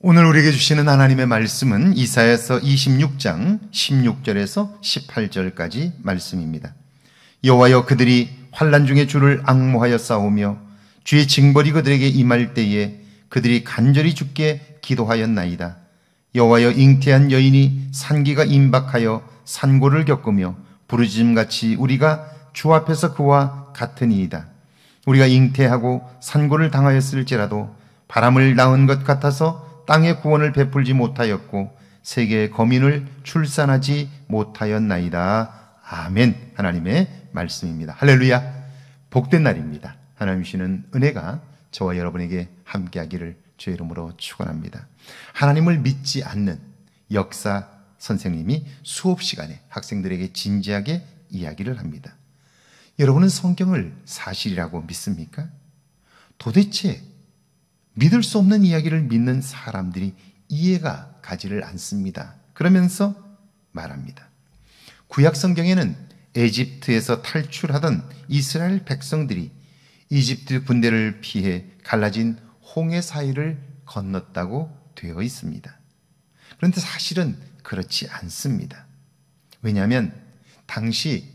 오늘 우리에게 주시는 하나님의 말씀은 이사야서 26장 16절에서 18절까지 말씀입니다. 여호와여, 그들이 환난 중에 주를 앙모하여 싸우며 주의 징벌이 그들에게 임할 때에 그들이 간절히 주께 기도하였나이다. 여호와여, 잉태한 여인이 산기가 임박하여 산고를 겪으며 부르짖음같이 우리가 주 앞에서 그와 같으니이다. 우리가 잉태하고 산고를 당하였을지라도 바람을 낳은 것 같아서 땅의 구원을 베풀지 못하였고 세계의 거민을 출산하지 못하였나이다. 아멘. 하나님의 말씀입니다. 할렐루야. 복된 날입니다. 하나님 주시는 은혜가 저와 여러분에게 함께하기를 주의 이름으로 축원합니다. 하나님을 믿지 않는 역사 선생님이 수업 시간에 학생들에게 진지하게 이야기를 합니다. 여러분은 성경을 사실이라고 믿습니까? 도대체 믿을 수 없는 이야기를 믿는 사람들이 이해가 가지를 않습니다. 그러면서 말합니다. 구약 성경에는 에집트에서 탈출하던 이스라엘 백성들이 이집트 군대를 피해 갈라진 홍해 사이를 건넜다고 되어 있습니다. 그런데 사실은 그렇지 않습니다. 왜냐하면 당시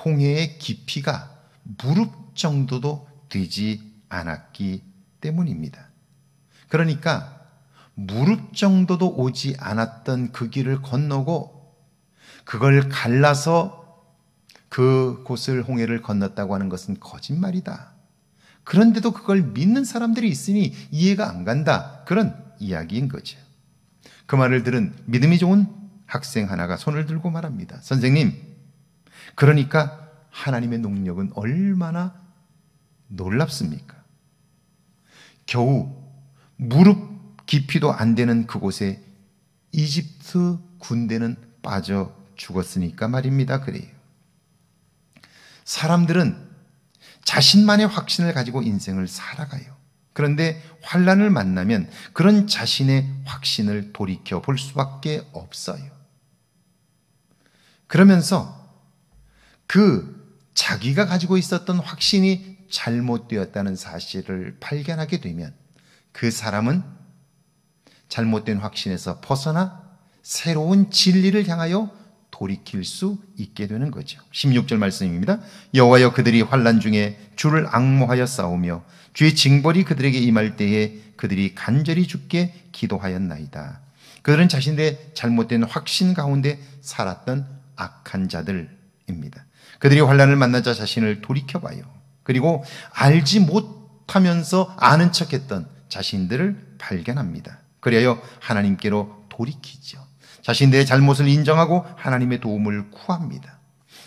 홍해의 깊이가 무릎 정도도 되지 않았기 때문입니다. 그러니까 무릎 정도도 오지 않았던 그 길을 건너고 그걸 갈라서 그곳을 홍해를 건넜다고 하는 것은 거짓말이다. 그런데도 그걸 믿는 사람들이 있으니 이해가 안 간다. 그런 이야기인 거죠. 그 말을 들은 믿음이 좋은 학생 하나가 손을 들고 말합니다. 선생님, 그러니까 하나님의 능력은 얼마나 놀랍습니까? 겨우 무릎 깊이도 안 되는 그곳에 이집트 군대는 빠져 죽었으니까 말입니다. 그래요. 사람들은 자신만의 확신을 가지고 인생을 살아가요. 그런데 환난을 만나면 그런 자신의 확신을 돌이켜 볼 수밖에 없어요. 그러면서 그 자기가 가지고 있었던 확신이 잘못되었다는 사실을 발견하게 되면 그 사람은 잘못된 확신에서 벗어나 새로운 진리를 향하여 돌이킬 수 있게 되는 거죠. 16절 말씀입니다. 여호와여, 그들이 환난 중에 주를 앙모하여 싸우며 주의 징벌이 그들에게 임할 때에 그들이 간절히 주께 기도하였나이다. 그들은 자신들의 잘못된 확신 가운데 살았던 악한 자들입니다. 그들이 환난을 만나자 자신을 돌이켜봐요. 그리고 알지 못하면서 아는 척했던 자신들을 발견합니다. 그리하여 하나님께로 돌이키죠. 자신들의 잘못을 인정하고 하나님의 도움을 구합니다.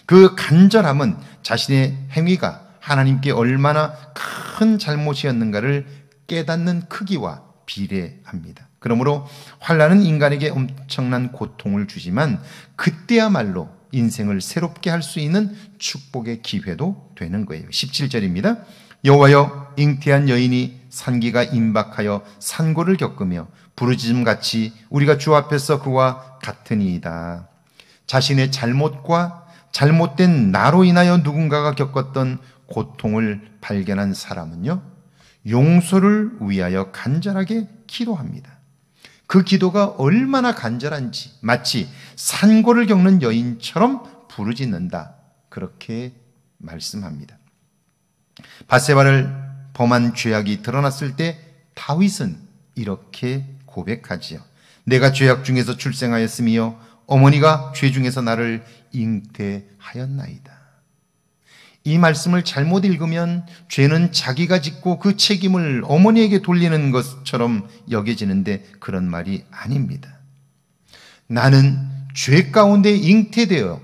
그 간절함은 자신의 행위가 하나님께 얼마나 큰 잘못이었는가를 깨닫는 크기와 비례합니다. 그러므로 환난은 인간에게 엄청난 고통을 주지만 그때야말로 인생을 새롭게 할 수 있는 축복의 기회도 되는 거예요. 17절입니다. 여호와여, 잉태한 여인이 산기가 임박하여 산고를 겪으며 부르짖음같이 우리가 주 앞에서 그와 같으니이다. 자신의 잘못과 잘못된 나로 인하여 누군가가 겪었던 고통을 발견한 사람은요, 용서를 위하여 간절하게 기도합니다. 그 기도가 얼마나 간절한지 마치 산고를 겪는 여인처럼 부르짖는다. 그렇게 말씀합니다. 밧세바를 범한 죄악이 드러났을 때 다윗은 이렇게 고백하지요. 내가 죄악 중에서 출생하였으며 어머니가 죄 중에서 나를 잉태하였나이다. 이 말씀을 잘못 읽으면 죄는 자기가 짓고 그 책임을 어머니에게 돌리는 것처럼 여겨지는데 그런 말이 아닙니다. 나는 죄 가운데 잉태되어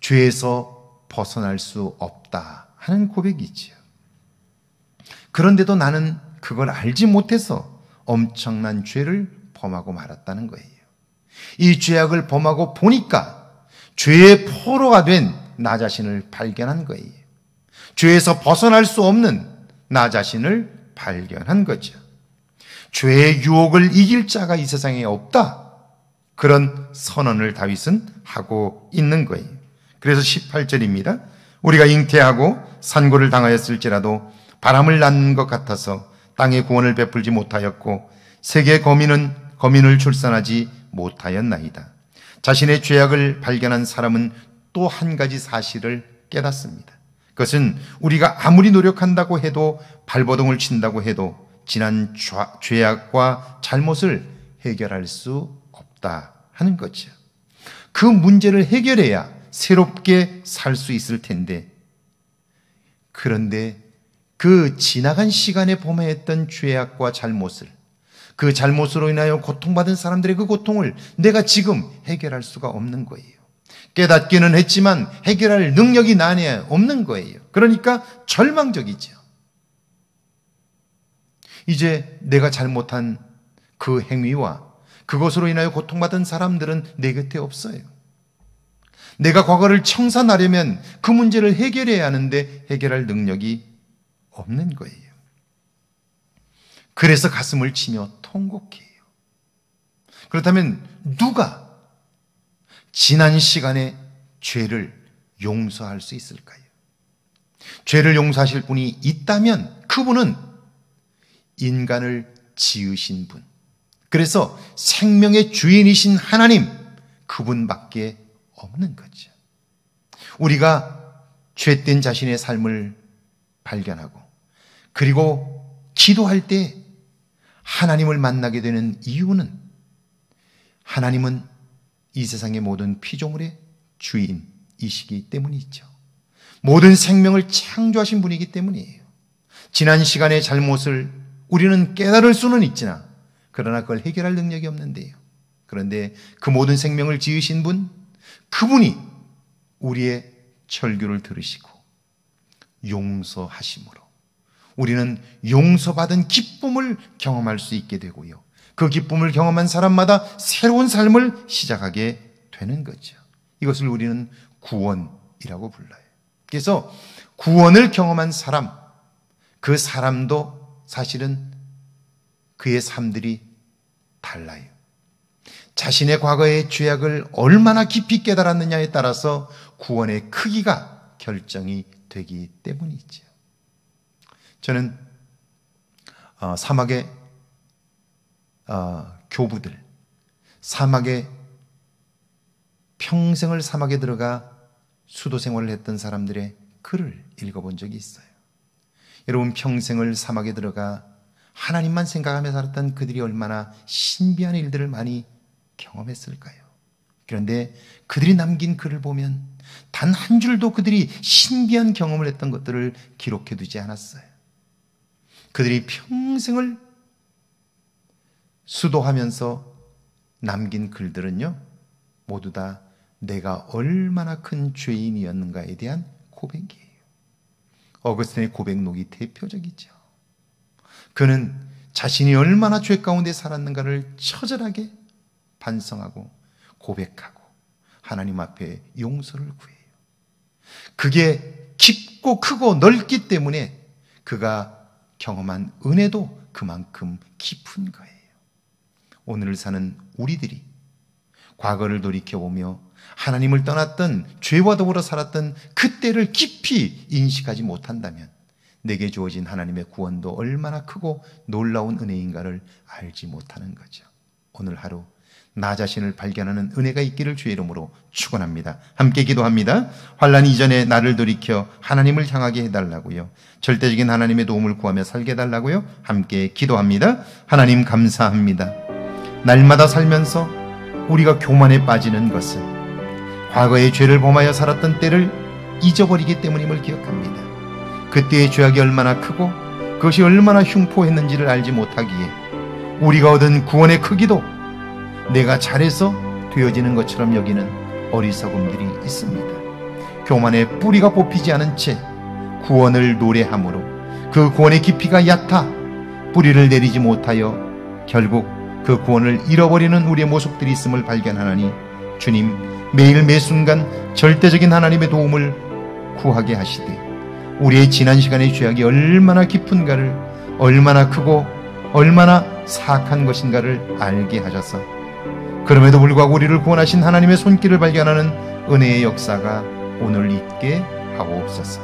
죄에서 벗어날 수 없다 하는 고백이지요. 그런데도 나는 그걸 알지 못해서 엄청난 죄를 범하고 말았다는 거예요. 이 죄악을 범하고 보니까 죄의 포로가 된 나 자신을 발견한 거예요. 죄에서 벗어날 수 없는 나 자신을 발견한 거죠. 죄의 유혹을 이길 자가 이 세상에 없다. 그런 선언을 다윗은 하고 있는 거예요. 그래서 18절입니다. 우리가 잉태하고 산고를 당하였을지라도 바람을 낳는 것 같아서 땅의 구원을 베풀지 못하였고 세계 거민을 출산하지 못하였나이다. 자신의 죄악을 발견한 사람은 또 한 가지 사실을 깨닫습니다. 그것은 우리가 아무리 노력한다고 해도 발버둥을 친다고 해도 지난 죄악과 잘못을 해결할 수 없다 하는 거죠. 그 문제를 해결해야 새롭게 살 수 있을 텐데, 그런데 그 지나간 시간에 범했던 죄악과 잘못을, 그 잘못으로 인하여 고통받은 사람들의 그 고통을 내가 지금 해결할 수가 없는 거예요. 깨닫기는 했지만 해결할 능력이 나 안에 없는 거예요. 그러니까 절망적이죠. 이제 내가 잘못한 그 행위와 그것으로 인하여 고통받은 사람들은 내 곁에 없어요. 내가 과거를 청산하려면 그 문제를 해결해야 하는데 해결할 능력이 없는 거예요. 그래서 가슴을 치며 통곡해요. 그렇다면 누가 지난 시간의 죄를 용서할 수 있을까요? 죄를 용서하실 분이 있다면 그분은 인간을 지으신 분, 그래서 생명의 주인이신 하나님, 그분밖에 없는 거죠. 우리가 죄된 자신의 삶을 발견하고 그리고 기도할 때 하나님을 만나게 되는 이유는, 하나님은 이 세상의 모든 피조물의 주인이시기 때문이죠. 모든 생명을 창조하신 분이기 때문이에요. 지난 시간의 잘못을 우리는 깨달을 수는 있지나 그러나 그걸 해결할 능력이 없는데요. 그런데 그 모든 생명을 지으신 분, 그분이 우리의 철교를 들으시고 용서하심으로 우리는 용서받은 기쁨을 경험할 수 있게 되고요, 그 기쁨을 경험한 사람마다 새로운 삶을 시작하게 되는 거죠. 이것을 우리는 구원이라고 불러요. 그래서 구원을 경험한 사람, 그 사람도 사실은 그의 삶들이 달라요. 자신의 과거의 죄악을 얼마나 깊이 깨달았느냐에 따라서 구원의 크기가 결정이 되기 때문이죠. 저는 사막의 교부들, 사막에 평생을 사막에 들어가 수도 생활을 했던 사람들의 글을 읽어본 적이 있어요. 여러분, 평생을 사막에 들어가 하나님만 생각하며 살았던 그들이 얼마나 신비한 일들을 많이 경험했을까요? 그런데 그들이 남긴 글을 보면 단 한 줄도 그들이 신비한 경험을 했던 것들을 기록해 두지 않았어요. 그들이 평생을 수도하면서 남긴 글들은요, 모두 다 내가 얼마나 큰 죄인이었는가에 대한 고백이에요. 어거스틴의 고백록이 대표적이죠. 그는 자신이 얼마나 죄 가운데 살았는가를 처절하게 반성하고 고백하고 하나님 앞에 용서를 구해요. 그게 깊고 크고 넓기 때문에 그가 경험한 은혜도 그만큼 깊은 거예요. 오늘을 사는 우리들이 과거를 돌이켜보며 하나님을 떠났던, 죄와 더불어 살았던 그때를 깊이 인식하지 못한다면 내게 주어진 하나님의 구원도 얼마나 크고 놀라운 은혜인가를 알지 못하는 거죠. 오늘 하루 나 자신을 발견하는 은혜가 있기를 주의 이름으로 축원합니다. 함께 기도합니다. 환난 이전에 나를 돌이켜 하나님을 향하게 해달라고요, 절대적인 하나님의 도움을 구하며 살게 해달라고요, 함께 기도합니다. 하나님, 감사합니다. 날마다 살면서 우리가 교만에 빠지는 것은 과거의 죄를 범하여 살았던 때를 잊어버리기 때문임을 기억합니다. 그때의 죄악이 얼마나 크고 그것이 얼마나 흉포했는지를 알지 못하기에 우리가 얻은 구원의 크기도 내가 잘해서 되어지는 것처럼 여기는 어리석음들이 있습니다. 교만의 뿌리가 뽑히지 않은 채 구원을 노래함으로 그 구원의 깊이가 얕아 뿌리를 내리지 못하여 결국 그 구원을 잃어버리는 우리의 모습들이 있음을 발견하나니, 주님, 매일 매순간 절대적인 하나님의 도움을 구하게 하시되 우리의 지난 시간의 죄악이 얼마나 깊은가를, 얼마나 크고 얼마나 사악한 것인가를 알게 하셔서 그럼에도 불구하고 우리를 구원하신 하나님의 손길을 발견하는 은혜의 역사가 오늘 있게 하옵소서.